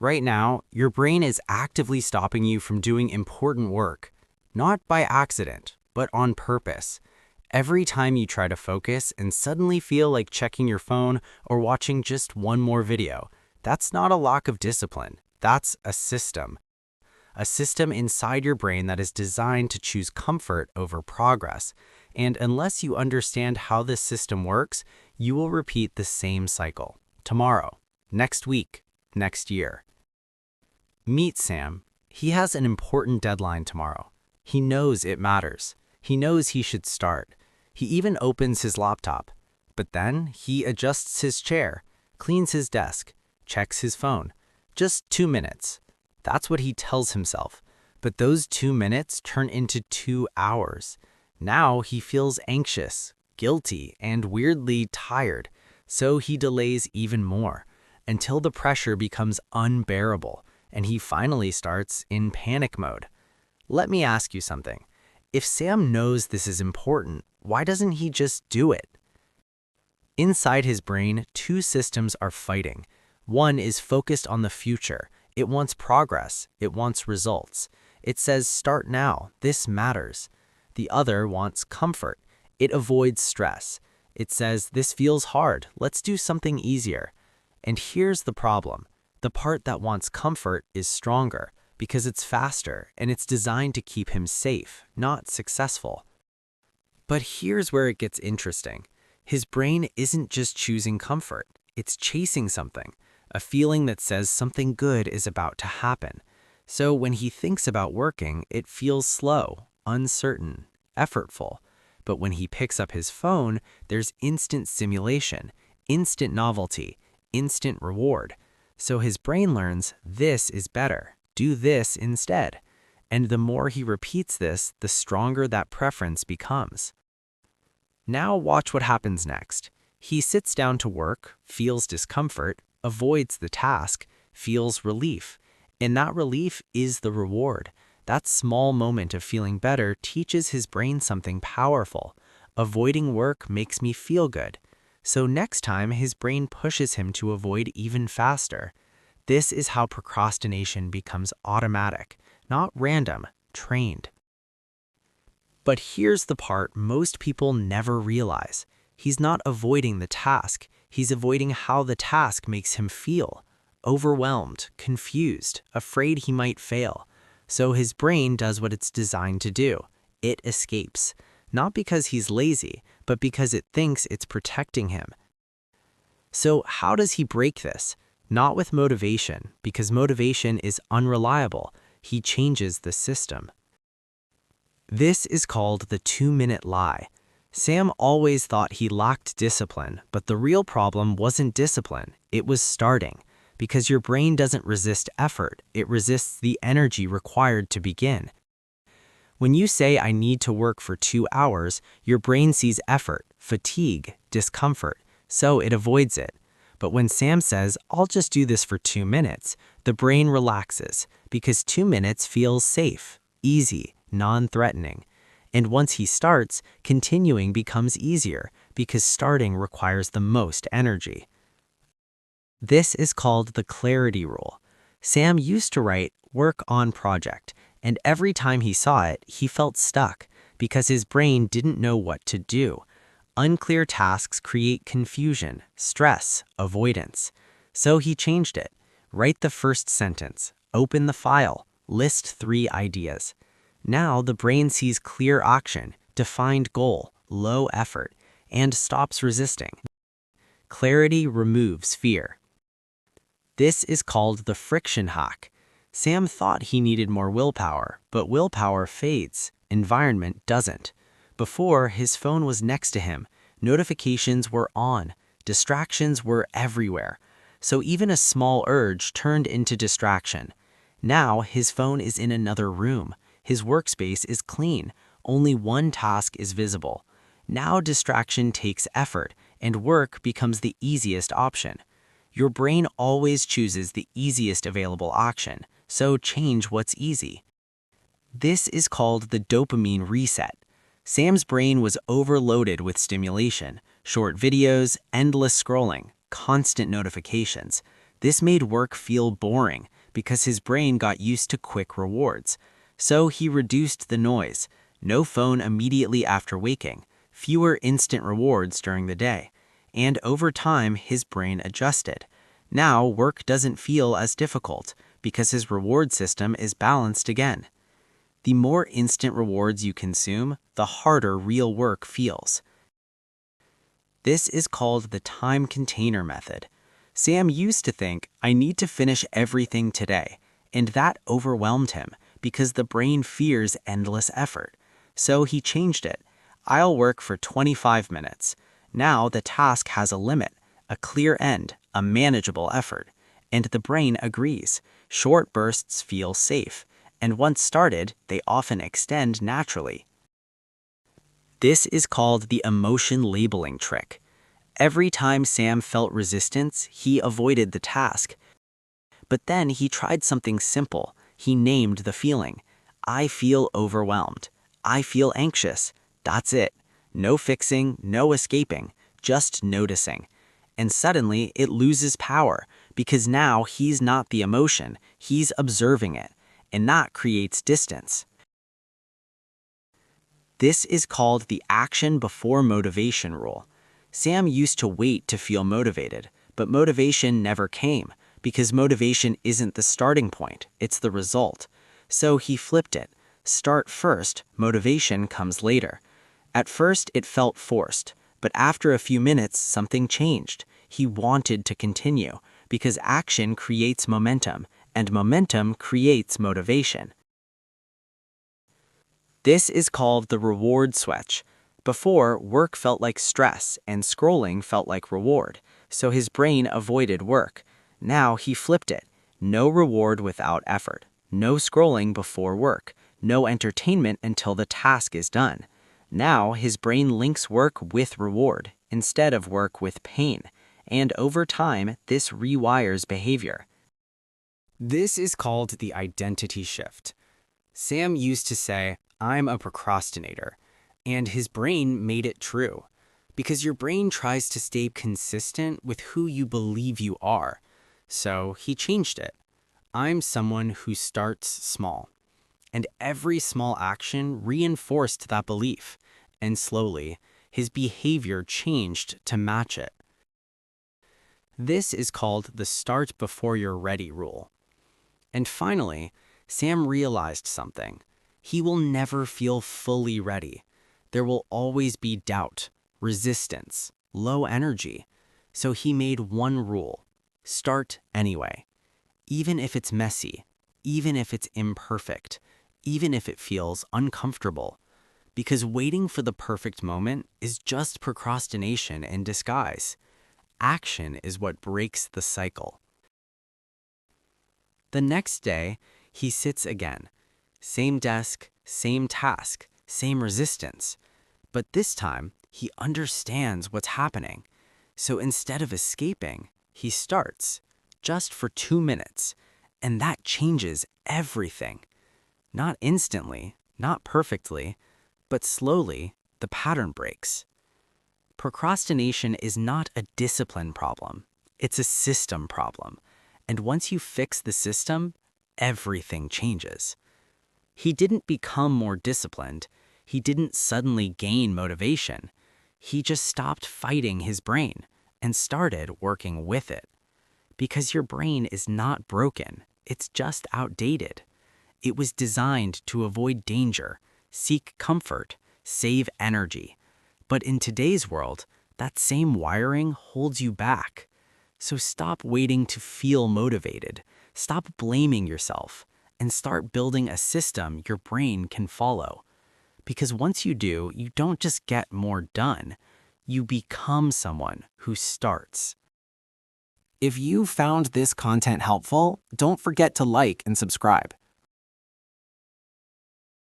Right now, your brain is actively stopping you from doing important work, not by accident, but on purpose. Every time you try to focus and suddenly feel like checking your phone or watching just one more video, that's not a lack of discipline. That's a system. A system inside your brain that is designed to choose comfort over progress. And unless you understand how this system works, you will repeat the same cycle. Tomorrow, next week, next year. Meet Sam. He has an important deadline tomorrow. He knows it matters. He knows he should start. He even opens his laptop. But then he adjusts his chair, cleans his desk, checks his phone. Just 2 minutes. That's what he tells himself. But those 2 minutes turn into 2 hours. Now he feels anxious, guilty, and weirdly tired. So he delays even more until the pressure becomes unbearable and he finally starts in panic mode. Let me ask you something. If Sam knows this is important, why doesn't he just do it? Inside his brain, two systems are fighting. One is focused on the future. It wants progress. It wants results. It says, start now. This matters. The other wants comfort. It avoids stress. It says, this feels hard. Let's do something easier. And here's the problem. The part that wants comfort is stronger because it's faster and it's designed to keep him safe, not successful. But here's where it gets interesting. His brain isn't just choosing comfort. It's chasing something, a feeling that says something good is about to happen. So when he thinks about working, it feels slow, uncertain, effortful. But when he picks up his phone, there's instant stimulation, instant novelty, instant reward. So his brain learns, this is better, do this instead. And the more he repeats this, the stronger that preference becomes. Now watch what happens next. He sits down to work, feels discomfort, avoids the task, feels relief. And that relief is the reward. That small moment of feeling better teaches his brain something powerful. Avoiding work makes me feel good. So next time, his brain pushes him to avoid even faster. This is how procrastination becomes automatic, not random, trained. But here's the part most people never realize. He's not avoiding the task. He's avoiding how the task makes him feel. Overwhelmed, confused, afraid he might fail. So his brain does what it's designed to do. It escapes. Not because he's lazy, but because it thinks it's protecting him. So how does he break this? Not with motivation, because motivation is unreliable. He changes the system. This is called the 2-minute lie. Sam always thought he lacked discipline, but the real problem wasn't discipline. It was starting. Because your brain doesn't resist effort, it resists the energy required to begin. When you say, I need to work for 2 hours, your brain sees effort, fatigue, discomfort, so it avoids it. But when Sam says, I'll just do this for 2 minutes, the brain relaxes because 2 minutes feels safe, easy, non-threatening. And once he starts, continuing becomes easier because starting requires the most energy. This is called the clarity rule. Sam used to write, work on project. And every time he saw it, he felt stuck because his brain didn't know what to do. Unclear tasks create confusion, stress, avoidance. So he changed it. Write the first sentence, open the file, list 3 ideas. Now the brain sees clear action, defined goal, low effort, and stops resisting. Clarity removes fear. This is called the friction hack. Sam thought he needed more willpower, but willpower fades. Environment doesn't. Before, his phone was next to him. Notifications were on. Distractions were everywhere. So even a small urge turned into distraction. Now, his phone is in another room. His workspace is clean. Only one task is visible. Now distraction takes effort, and work becomes the easiest option. Your brain always chooses the easiest available option. So change what's easy. This is called the dopamine reset. Sam's brain was overloaded with stimulation, short videos, endless scrolling, constant notifications. This made work feel boring because his brain got used to quick rewards. So he reduced the noise. No phone immediately after waking, fewer instant rewards during the day. And over time, his brain adjusted. Now, work doesn't feel as difficult because his reward system is balanced again. The more instant rewards you consume, the harder real work feels. This is called the time container method. Sam used to think, I need to finish everything today, and that overwhelmed him because the brain fears endless effort. So he changed it. I'll work for 25 minutes. Now the task has a limit, a clear end, a manageable effort. And the brain agrees. Short bursts feel safe, and once started, they often extend naturally. This is called the emotion labeling trick. Every time Sam felt resistance, he avoided the task. But then he tried something simple. He named the feeling. I feel overwhelmed. I feel anxious. That's it. No fixing, no escaping, just noticing. And suddenly it loses power because now he's not the emotion, he's observing it, and that creates distance. This is called the action before motivation rule. Sam used to wait to feel motivated, but motivation never came because motivation isn't the starting point, it's the result. So he flipped it. Start first, motivation comes later. At first, it felt forced, but after a few minutes, something changed. He wanted to continue because action creates momentum, and momentum creates motivation. This is called the reward switch. Before, work felt like stress and scrolling felt like reward, so his brain avoided work. Now he flipped it. No reward without effort. No scrolling before work. No entertainment until the task is done. Now his brain links work with reward instead of work with pain, and over time, this rewires behavior. This is called the identity shift. Sam used to say, I'm a procrastinator, and his brain made it true. Because your brain tries to stay consistent with who you believe you are. So he changed it. I'm someone who starts small. And every small action reinforced that belief, and slowly, his behavior changed to match it. This is called the start before you're ready rule. And finally, Sam realized something. He will never feel fully ready. There will always be doubt, resistance, low energy. So he made one rule: start anyway. Even if it's messy, even if it's imperfect, even if it feels uncomfortable. Because waiting for the perfect moment is just procrastination in disguise. Action is what breaks the cycle. The next day, he sits again. Same desk, same task, same resistance. But this time, he understands what's happening. So instead of escaping, he starts, just for 2 minutes. And that changes everything. Not instantly, not perfectly, but slowly, the pattern breaks. Procrastination is not a discipline problem. It's a system problem. And once you fix the system, everything changes. He didn't become more disciplined. He didn't suddenly gain motivation. He just stopped fighting his brain and started working with it. Because your brain is not broken, it's just outdated. It was designed to avoid danger, seek comfort, save energy. But in today's world, that same wiring holds you back. So stop waiting to feel motivated, stop blaming yourself, and start building a system your brain can follow. Because once you do, you don't just get more done, you become someone who starts. If you found this content helpful, don't forget to like and subscribe.